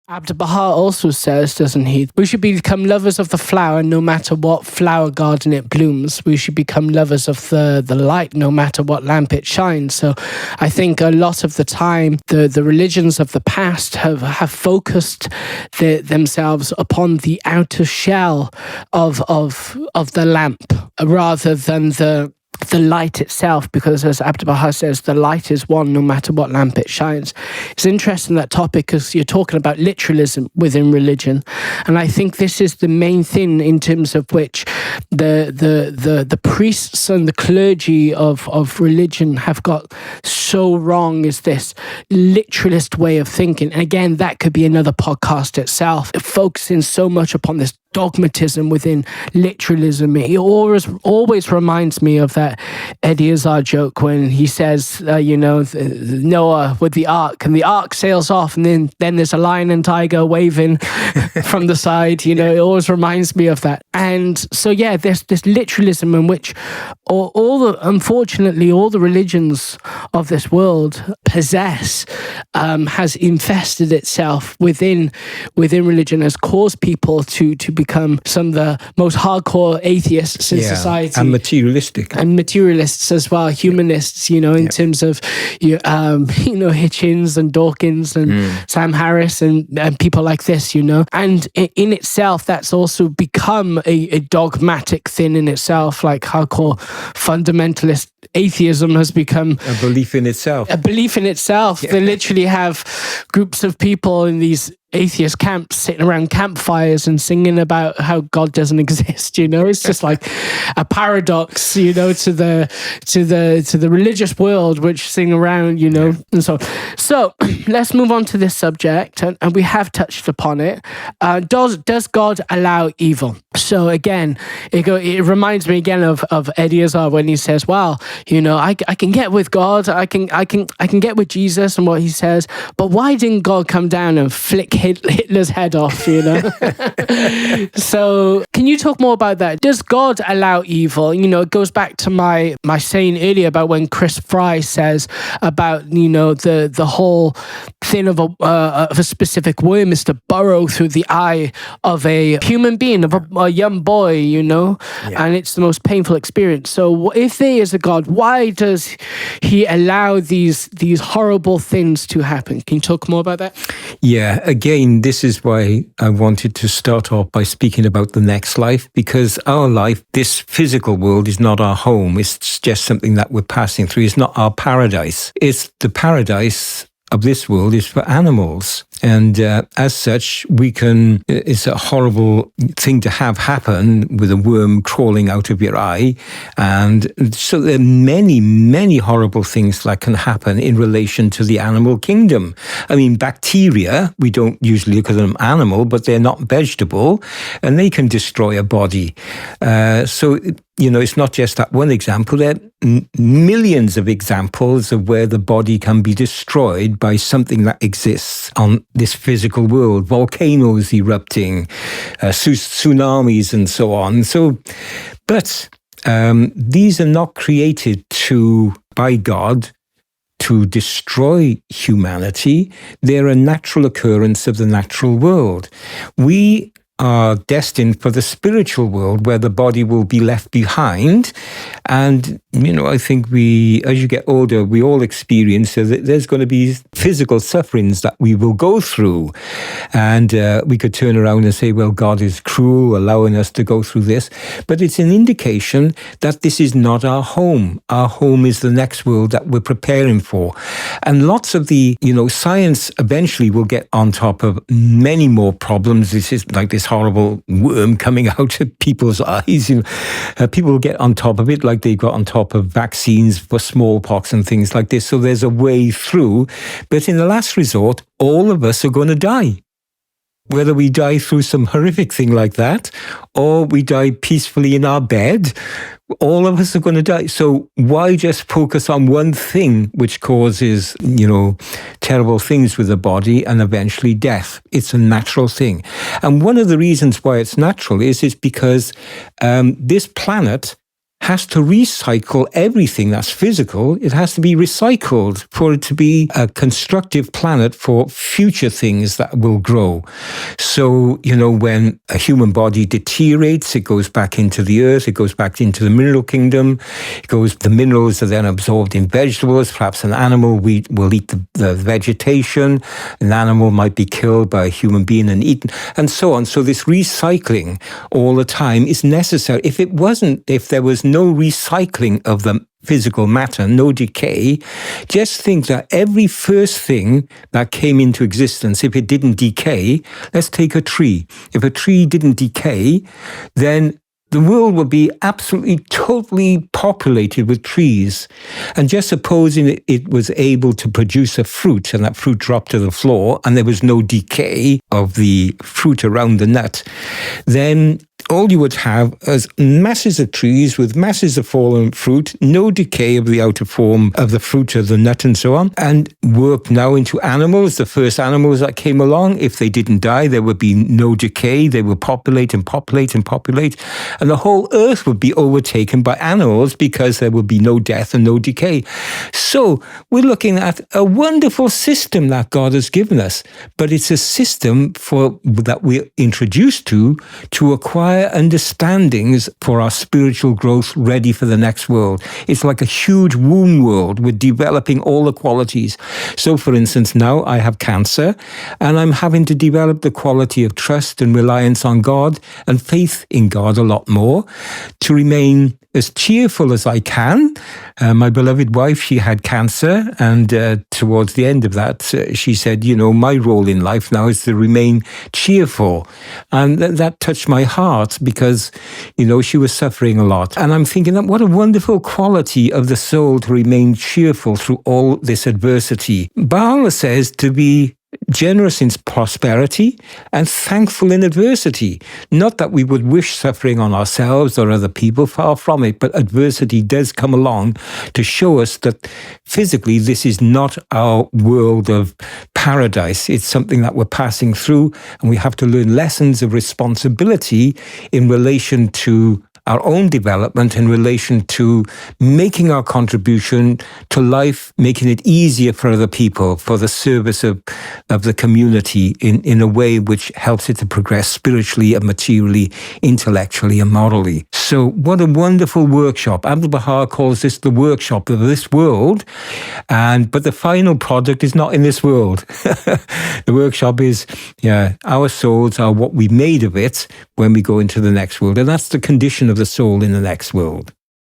Abdu'l-Baha also says, doesn't he, we should become lovers of the flower no matter what flower garden it blooms. We should become lovers of the light no matter what lamp it shines. So I think a lot of the time the religions of the past have focused themselves upon the outer shell of the lamp rather than the light itself, because as Abdu'l-Baha says, the light is one no matter what lamp it shines. It's interesting, that topic, because you're talking about literalism within religion, and I think this is the main thing in terms of which the priests and the clergy of religion have got so wrong, is this literalist way of thinking. And again, that could be another podcast itself, focusing so much upon this dogmatism within literalism. It always reminds me of that Eddie Izzard joke when he says, Noah with the ark, and the ark sails off, and then there's a lion and tiger waving from the side. It always reminds me of that. And so, yeah, there's this literalism in which unfortunately, all the religions of this world possess has infested itself within religion, has caused people to become some of the most hardcore atheists in society, and materialists as well, humanists. In terms of Hitchens and Dawkins and Sam Harris and people like this. And in itself, that's also become a dogmatic thing in itself, like hardcore fundamentalist atheism has become a belief in itself. Yeah. They literally have groups of people in these atheist camps sitting around campfires and singing about how God doesn't exist. It's just like a paradox, to the religious world, which sing around, and so let's move on to this subject, and we have touched upon it. Does God allow evil? So again, it reminds me again of Eddie Izzard when he says, "Well, I can get with God, I can get with Jesus and what he says, but why didn't God come down and flick Hitler's head off?" So can you talk more about that? Does God allow evil? It goes back to my saying earlier about when Chris Fry says about the whole thing of a specific worm is to burrow through the eye of a human being, of a young boy, and it's the most painful experience. So if there is a God, why does he allow these horrible things to happen? Can you talk more about that? Yeah, again, this is why I wanted to start off by speaking about the next life, because our life, this physical world, is not our home. It's just something that we're passing through. It's not our paradise. It's the paradise of this world is for animals. And as such, it's a horrible thing to have happen with a worm crawling out of your eye. And so there are many, many horrible things that can happen in relation to the animal kingdom. I mean, bacteria, we don't usually look at them animal, but they're not vegetable, and they can destroy a body. It's not just that one example. There are millions of examples of where the body can be destroyed by something that exists on this physical world, volcanoes erupting, tsunamis and so on. But these are not created by God to destroy humanity. They're a natural occurrence of the natural world. We are destined for the spiritual world where the body will be left behind. And, I think as you get older, we all experience that there's going to be physical sufferings that we will go through. And we could turn around and say, well, God is cruel, allowing us to go through this. But it's an indication that this is not our home. Our home is the next world that we're preparing for. And lots of the, science eventually will get on top of many more problems. This is like this horrible worm coming out of people's eyes. People will get on top of it like they got on top of vaccines for smallpox and things like this. So there's a way through. But in the last resort, all of us are going to die. Whether we die through some horrific thing like that, or we die peacefully in our bed, all of us are going to die. So why just focus on one thing which causes, terrible things with the body and eventually death? It's a natural thing. And one of the reasons why it's natural is because this planet has to recycle everything that's physical. It has to be recycled for it to be a constructive planet for future things that will grow. So, when a human body deteriorates, it goes back into the earth, it goes back into the mineral kingdom. The minerals are then absorbed in vegetables. Perhaps an animal will eat the vegetation. An animal might be killed by a human being and eaten, and so on. So this recycling all the time is necessary. If there was no recycling of the physical matter, no decay, just think that every first thing that came into existence, if it didn't decay, let's take a tree. If a tree didn't decay, then the world would be absolutely, totally populated with trees. And just supposing it was able to produce a fruit, and that fruit dropped to the floor, and there was no decay of the fruit around the nut, then all you would have is masses of trees with masses of fallen fruit, no decay of the outer form of the fruit of the nut and so on, and work now into animals. The first animals that came along, if they didn't die, there would be no decay. They would populate and populate and populate, and the whole earth would be overtaken by animals because there would be no death and no decay. So we're looking at a wonderful system that God has given us, but it's a system that we're introduced to acquire understandings for our spiritual growth, ready for the next world. It's like a huge womb world. We're developing all the qualities. So, for instance, now I have cancer, and I'm having to develop the quality of trust and reliance on God and faith in God a lot more to remain as cheerful as I can. My beloved wife, she had cancer, and towards the end of that, she said, my role in life now is to remain cheerful. And that touched my heart because, she was suffering a lot. And I'm thinking that what a wonderful quality of the soul to remain cheerful through all this adversity. Baha'u'llah says to be generous in prosperity and thankful in adversity. Not that we would wish suffering on ourselves or other people, far from it, but adversity does come along to show us that physically this is not our world of paradise. It's something that we're passing through, and we have to learn lessons of responsibility in relation to our own development, in relation to making our contribution to life, making it easier for other people, for the service of the community in a way which helps it to progress spiritually and materially, intellectually and morally. So what a wonderful workshop. Abdu'l-Baha calls this the workshop of this world, but the final product is not in this world. The workshop is, our souls are what we made of it when we go into the next world. And that's the condition of the soul in the next world.